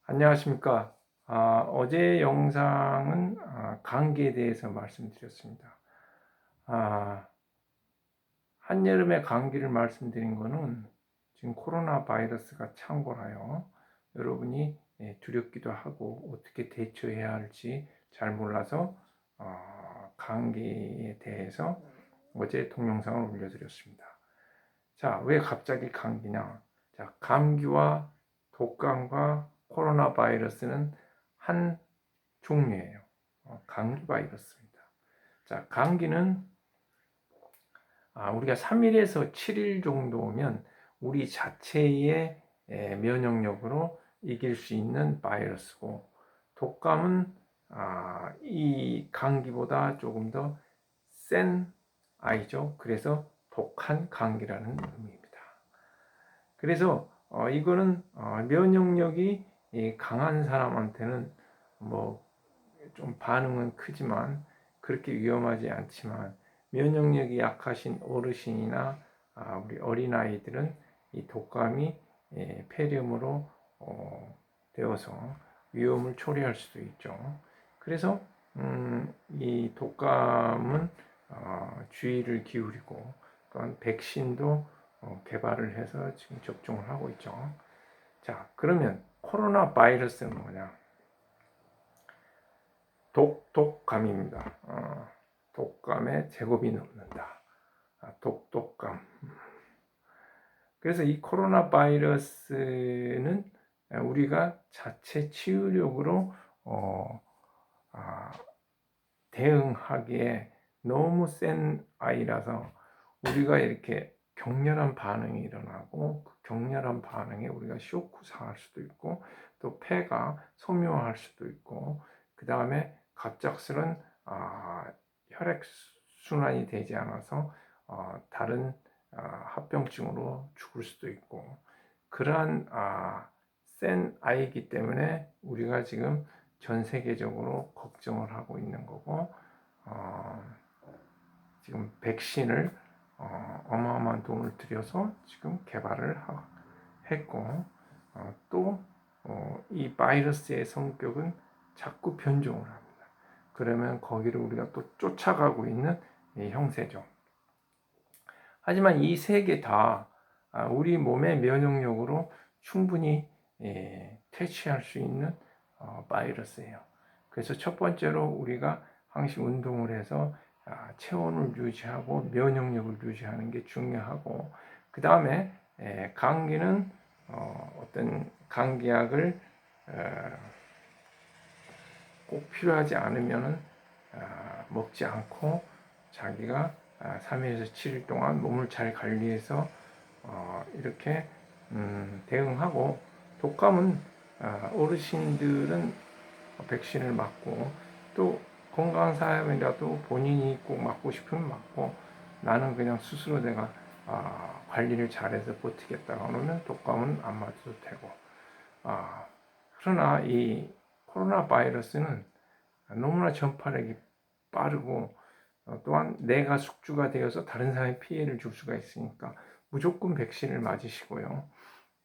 안녕하십니까. 어제 영상은 감기에 대해서 말씀드렸습니다. 아, 한여름에 감기를 말씀드린 거는 지금 코로나 바이러스가 창궐하여 여러분이 두렵기도 하고 어떻게 대처해야 할지 잘 몰라서 감기에 대해서 어제 동영상을 올려드렸습니다. 자, 왜 갑자기 감기냐? 자, 감기와 독감과 코로나 바이러스는 한 종류예요. 감기 바이러스입니다. 자, 감기는 우리가 3일에서 7일 정도면 우리 자체의 면역력으로 이길 수 있는 바이러스고, 독감은 이 감기보다 조금 더 센 아이죠. 그래서 독한 감기라는 의미입니다. 그래서 이거는 면역력이 강한 사람한테는 뭐 좀 반응은 크지만 그렇게 위험하지 않지만, 면역력이 약하신 어르신이나 우리 어린아이들은 이 독감이 폐렴으로 되어서 위험을 초래할 수도 있죠. 그래서 이 독감은 주의를 기울이고, 또한 백신도 개발을 해서 지금 접종을 하고 있죠. 자, 그러면 코로나 바이러스는 뭐냐? 독감입니다. 독감의 제곱이 넘는다. 독감. 그래서 이 코로나 바이러스는 우리가 자체 치유력으로 대응하기에 너무 센 아이라서 우리가 이렇게 격렬한 반응이 일어나고, 그 격렬한 반응에 우리가 쇼크 상할 수도 있고, 또 폐가 소묘할 수도 있고, 그 다음에 갑작스런 혈액 순환이 되지 않아서 다른 합병증으로 죽을 수도 있고, 그러한 센 아이이기 때문에 우리가 지금 전 세계적으로 걱정을 하고 있는 거고, 지금 백신을 어마어마한 돈을 들여서 지금 개발을 했고, 또 이 바이러스의 성격은 자꾸 변종을 합니다. 그러면 거기를 우리가 또 쫓아가고 있는 형세죠. 하지만 이 세 개 다 우리 몸의 면역력으로 충분히 퇴치할 수 있는 바이러스예요. 그래서 첫 번째로 우리가 항시 운동을 해서 체온을 유지하고 면역력을 유지하는 게 중요하고, 그 다음에 감기는 어떤 감기약을 꼭 필요하지 않으면 먹지 않고 자기가 3일에서 7일 동안 몸을 잘 관리해서 이렇게 대응하고, 독감은 어르신들은 백신을 맞고, 또 건강한 사람이라도 본인이 꼭 맞고 싶으면 맞고, 나는 그냥 스스로 내가 관리를 잘해서 버티겠다 하면 독감은 안 맞아도 되고. 그러나 이 코로나 바이러스는 너무나 전파력이 빠르고, 또한 내가 숙주가 되어서 다른 사람에 피해를 줄 수가 있으니까 무조건 백신을 맞으시고요.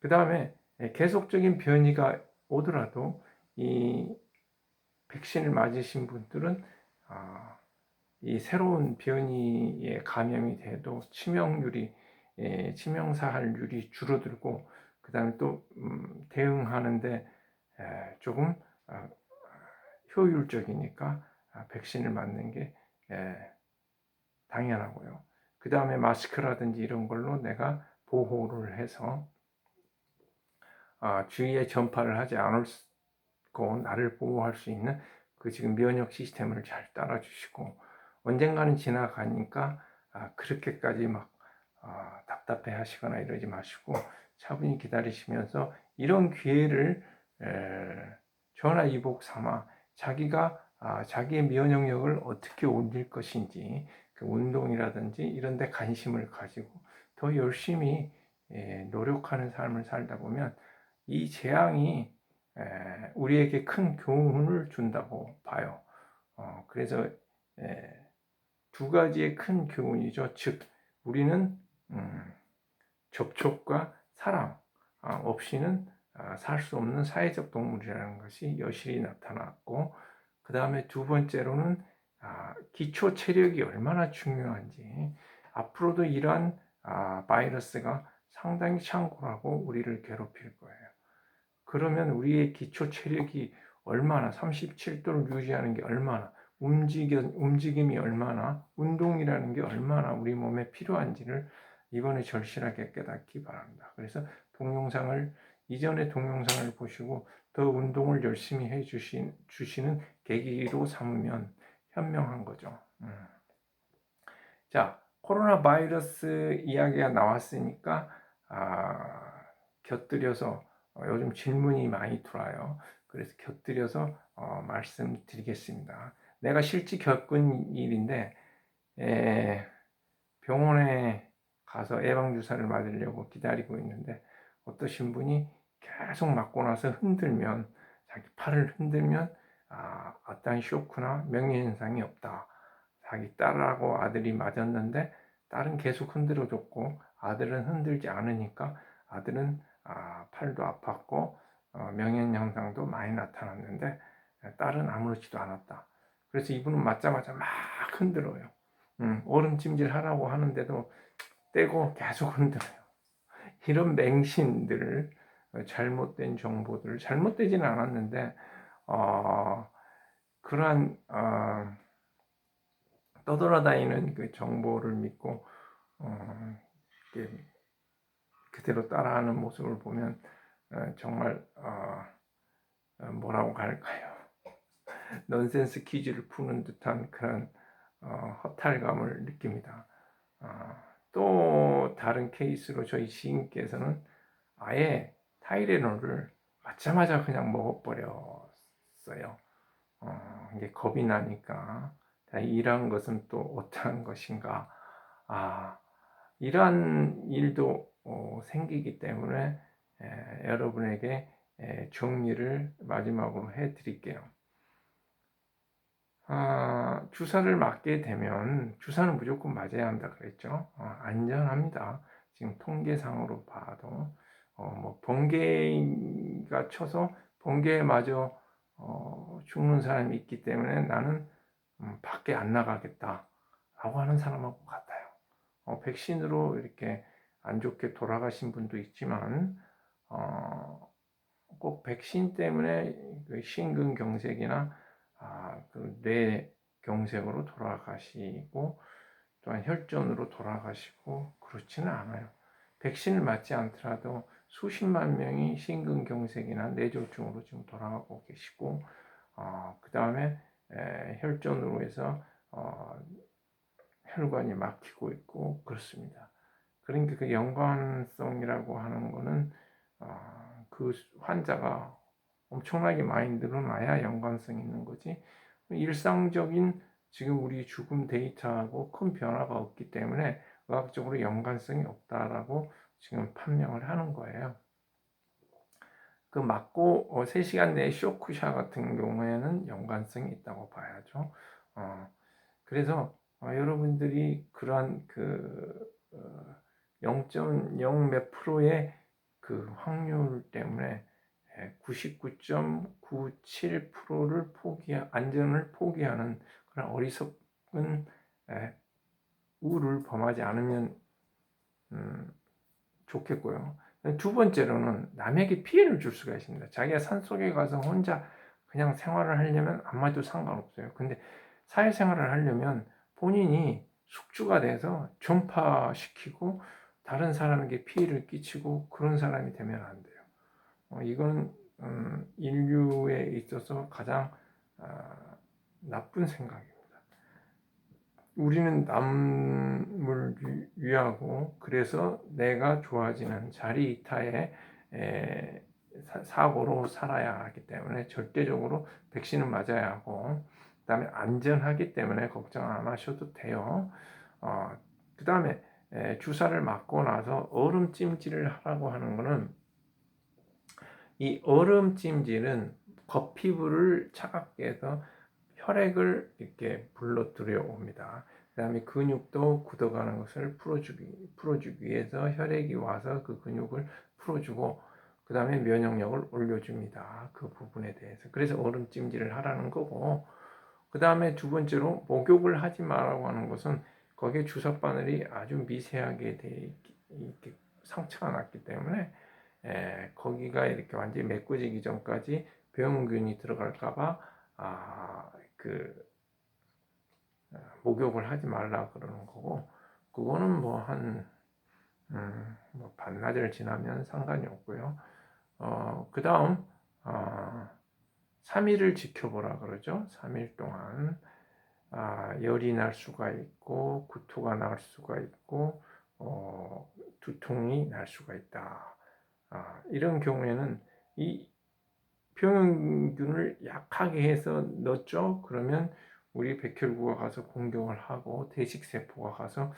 그 다음에 계속적인 변이가 오더라도 이 백신을 맞으신 분들은 이 새로운 변이에 감염이 돼도 치명사할률이 줄어들고, 그 다음에 또 대응하는데 조금 효율적이니까 백신을 맞는 게 당연하고요. 그 다음에 마스크라든지 이런 걸로 내가 보호를 해서 주위에 전파를 하지 않고 나를 보호할 수 있는 그 지금 면역 시스템을 잘 따라주시고, 언젠가는 지나가니까 그렇게까지 막 답답해 하시거나 이러지 마시고 차분히 기다리시면서 이런 기회를 전화위복 삼아 자기가 자기의 면역력을 어떻게 올릴 것인지, 그 운동이라든지 이런 데 관심을 가지고 더 열심히 노력하는 삶을 살다 보면 이 재앙이 우리에게 큰 교훈을 준다고 봐요. 그래서 두 가지의 큰 교훈이죠. 즉, 우리는 접촉과 사랑 없이는 살 수 없는 사회적 동물이라는 것이 여실히 나타났고, 그 다음에 두 번째로는 기초 체력이 얼마나 중요한지, 앞으로도 이러한 바이러스가 상당히 창궐하고 우리를 괴롭힐 거예요. 그러면 우리의 기초 체력이 얼마나, 37도를 유지하는 게 얼마나, 움직임이 얼마나, 운동이라는 게 얼마나 우리 몸에 필요한지를 이번에 절실하게 깨닫기 바랍니다. 그래서 이전의 동영상을 보시고 더 운동을 열심히 주시는 계기로 삼으면 현명한 거죠. 자, 코로나 바이러스 이야기가 나왔으니까 곁들여서 요즘 질문이 많이 들어와요. 그래서 곁들여서 말씀드리겠습니다. 내가 실제 겪은 일인데 병원에 가서 예방주사를 맞으려고 기다리고 있는데 어떠신 분이 계속 맞고 나서 흔들면, 자기 팔을 흔들면 어떠한 쇼크나 명예현상이 없다. 자기 딸하고 아들이 맞았는데 딸은 계속 흔들어줬고 아들은 흔들지 않으니까 아들은 팔도 아팠고 명예현상도 많이 나타났는데 딸은 아무렇지도 않았다. 그래서 이분은 맞자마자 막 흔들어요. 얼음찜질 하라고 하는데도 떼고 계속 흔들어요. 이런 맹신들, 잘못된 정보들, 잘못되지는 않았는데 그러한 떠돌아다니는 그 정보를 믿고 그대로 따라하는 모습을 보면 정말 뭐라고 할까요? 넌센스 퀴즈를 푸는 듯한 그런 허탈감을 느낍니다. 또 다른 케이스로 저희 지인께서는 아예 타이레놀을 맞자마자 그냥 먹어버렸어요. 이게 겁이 나니까. 이러한 것은 또 어떠한 것인가. 이러한 일도 생기기 때문에 여러분에게 정리를 마지막으로 해드릴게요. 주사를 맞게 되면 주사는 무조건 맞아야 한다 그랬죠. 안전합니다. 지금 통계상으로 봐도 뭐 번개가 쳐서 번개에 맞아 죽는 사람이 있기 때문에 나는 밖에 안 나가겠다 라고 하는 사람하고 같아요. 백신으로 이렇게 안 좋게 돌아가신 분도 있지만 꼭 백신 때문에 그 심근경색이나 그 뇌경색으로 돌아가시고 또한 혈전으로 돌아가시고 그렇지는 않아요. 백신을 맞지 않더라도 수십만 명이 심근경색이나 뇌졸중으로 지금 돌아가고 계시고 그 다음에 혈전으로 해서 혈관이 막히고 있고 그렇습니다. 그러니까 그 연관성이라고 하는 거는 그 환자가 엄청나게 많이 늘어나야 연관성이 있는 거지. 일상적인 지금 우리 죽음 데이터하고 큰 변화가 없기 때문에 의학적으로 연관성이 없다라고 지금 판명을 하는 거예요. 그 맞고 3시간 내에 쇼크샷 같은 경우에는 연관성이 있다고 봐야죠. 그래서 여러분들이 그러한 그 0.0 몇 프로의 그 확률 때문에 99.97%를 안전을 포기하는 그런 어리석은 우를 범하지 않으면 좋겠고요. 두 번째로는 남에게 피해를 줄 수가 있습니다. 자기가 산속에 가서 혼자 그냥 생활을 하려면 아마도 상관없어요. 근데 사회생활을 하려면 본인이 숙주가 돼서 전파시키고 다른 사람에게 피해를 끼치고 그런 사람이 되면 안 돼요. 이건 인류에 있어서 가장 나쁜 생각입니다. 우리는 남을 위하고 그래서 내가 좋아지는 자리이타의 사고로 살아야 하기 때문에 절대적으로 백신을 맞아야 하고 그 다음에 안전하기 때문에 걱정 안 하셔도 돼요. 그 다음에 주사를 맞고 나서 얼음찜질을 하라고 하는 것은 이 얼음찜질은 겉피부를 차갑게 해서 혈액을 이렇게 불러들여 옵니다. 그 다음에 근육도 굳어가는 것을 풀어주기 위해서 혈액이 와서 그 근육을 풀어주고 그 다음에 면역력을 올려줍니다. 그 부분에 대해서. 그래서 얼음찜질을 하라는 거고, 그 다음에 두 번째로 목욕을 하지 말라고 하는 것은 거기에 주사 바늘이 아주 미세하게 이렇게 상처가 났기 때문에 거기가 이렇게 완전히 메꿔지기 전까지 병균이 들어갈까봐 목욕을 하지 말라 그러는 거고, 그거는 뭐 반나절 지나면 상관이 없고요. 그 다음 3일을 지켜보라 그러죠. 3일 동안 열이 날 수가 있고 구토가 날 수가 있고 두통이 날 수가 있다. 이런 경우에는 이 병균을 약하게 해서 넣었죠. 그러면 우리 백혈구가 가서 공격을 하고 대식세포가 가서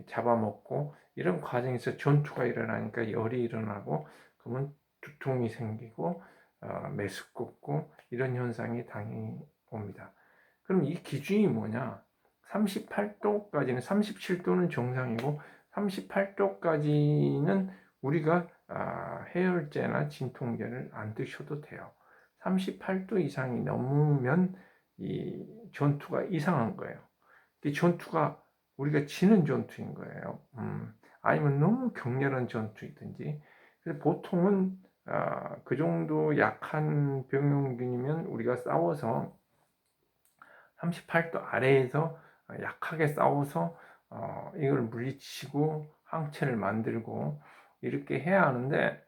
잡아먹고 이런 과정에서 전투가 일어나니까 열이 일어나고 그러면 두통이 생기고 메스껍고 이런 현상이 당연히 옵니다. 그럼 이 기준이 뭐냐? 38도까지는 37도는 정상이고 38도까지는 우리가 해열제나 진통제를 안 드셔도 돼요. 38도 이상이 넘으면 이 전투가 이상한 거예요. 이 전투가 우리가 지는 전투인 거예요. 아니면 너무 격렬한 전투이든지. 그래서 보통은 그 정도 약한 병용균이면 우리가 싸워서 38도 아래에서 약하게 싸워서 이걸 물리치고 항체를 만들고 이렇게 해야 하는데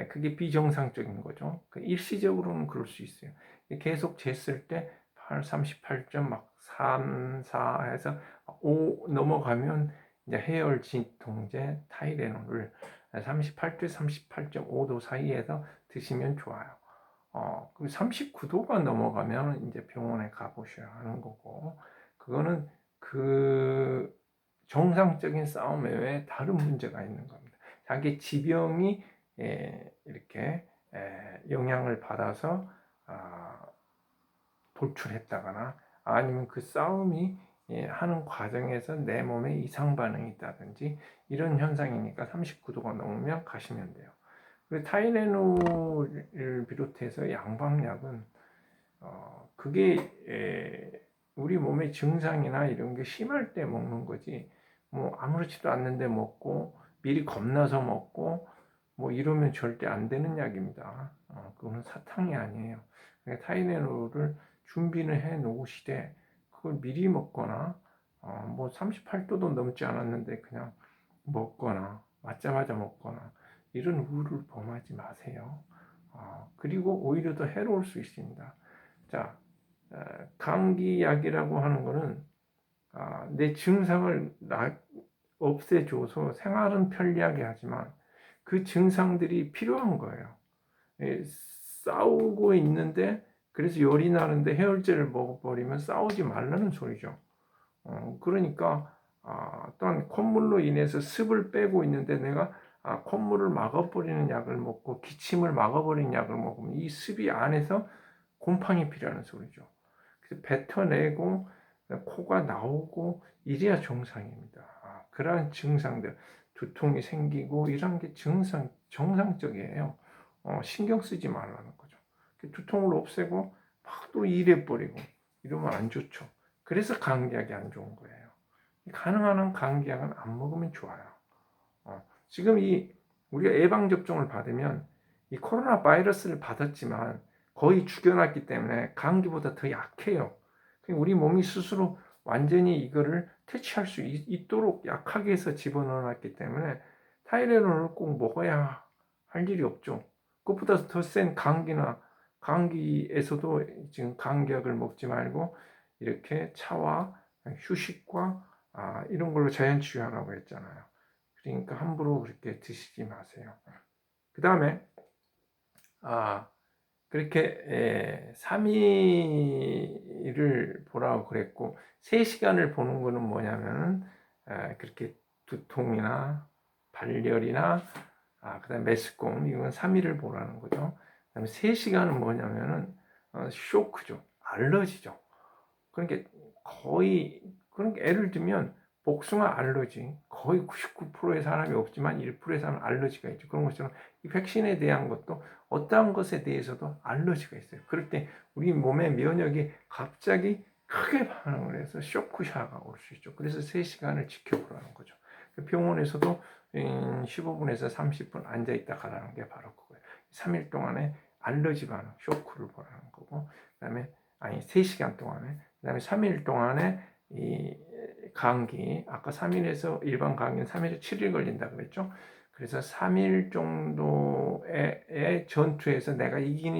그게 비정상적인 거죠. 일시적으로는 그럴 수 있어요. 계속 쟀을 때 38.3, 4 해서 5 넘어가면 이제 해열 진통제 타이레놀을 38도 38.5도 사이에서 드시면 좋아요. 그럼 39도가 넘어가면 이제 병원에 가보셔야 하는 거고, 그거는 그 정상적인 싸움 외에 다른 문제가 있는 겁니다. 자기 지병이 이렇게 영향을 받아서 돌출했다거나 아니면 그 싸움이 하는 과정에서 내 몸에 이상 반응이 있다든지 이런 현상이니까 39도가 넘으면 가시면 돼요. 타이레놀을 비롯해서 양방약은 그게 우리 몸의 증상이나 이런 게 심할 때 먹는 거지, 뭐 아무렇지도 않는데 먹고 미리 겁나서 먹고 뭐 이러면 절대 안 되는 약입니다. 그거는 사탕이 아니에요. 그러니까 타이레놀을 준비는 해 놓으시되 그걸 미리 먹거나 뭐 38도도 넘지 않았는데 그냥 먹거나 맞자마자 먹거나 이런 우를 범하지 마세요. 그리고 오히려 더 해로울 수 있습니다. 자, 감기약이라고 하는 거는 내 증상을 없애줘서 생활은 편리하게 하지만 그 증상들이 필요한 거예요. 싸우고 있는데 그래서 열이 나는데 해열제를 먹어버리면 싸우지 말라는 소리죠. 그러니까 또한 콧물로 인해서 습을 빼고 있는데 내가 콧물을 막아버리는 약을 먹고 기침을 막아버리는 약을 먹으면 이 습이 안에서 곰팡이 피라는 소리죠. 그래서 뱉어내고 코가 나오고 이래야 정상입니다. 그러한 증상들, 두통이 생기고 이런 게 정상적이에요. 신경 쓰지 말라는 거죠. 두통을 없애고 막 또 일해버리고 이러면 안 좋죠. 그래서 감기약이 안 좋은 거예요. 가능한 한 감기약은 안 먹으면 좋아요. 지금 우리가 예방접종을 받으면 이 코로나 바이러스를 받았지만 거의 죽여놨기 때문에 감기보다 더 약해요. 우리 몸이 스스로 완전히 이거를 퇴치할 수 있도록 약하게 해서 집어넣어놨기 때문에 타이레놀을 꼭 먹어야 할 일이 없죠. 그것보다 더 센 감기에서도 지금 감기약을 먹지 말고 이렇게 차와 휴식과 이런 걸로 자연 치유하라고 했잖아요. 그러니까 함부로 그렇게 드시지 마세요. 그 다음에 그렇게 3일을 보라고 그랬고 3시간을 보는 거는 뭐냐면 그렇게 두통이나 발열이나 그다음에 메스꺼움 이건 3일을 보라는 거죠. 그다음에 3시간은 뭐냐면은 쇼크죠. 알러지죠. 그러니까 거의 그러니까 예를 들면 복숭아 알러지 거의 99%의 사람이 없지만 1%의 사람은 알러지가 있죠. 그런 것처럼 이 백신에 대한 것도 어떠한 것에 대해서도 알러지가 있어요. 그럴 때 우리 몸의 면역이 갑자기 크게 반응을 해서 쇼크샤가 올 수 있죠. 그래서 3시간을 지켜보라는 거죠. 병원에서도 15분에서 30분 앉아있다 가라는 게 바로 그거예요. 3일 동안에 알러지 반응, 쇼크를 보라는 거고, 그 다음에, 3시간 동안에, 그 다음에 3일 동안에 이 감기, 아까 3일에서 일반 감기는 3일에서 7일 걸린다 그랬죠? 그래서 3일 정도의 전투에서 내가 이기는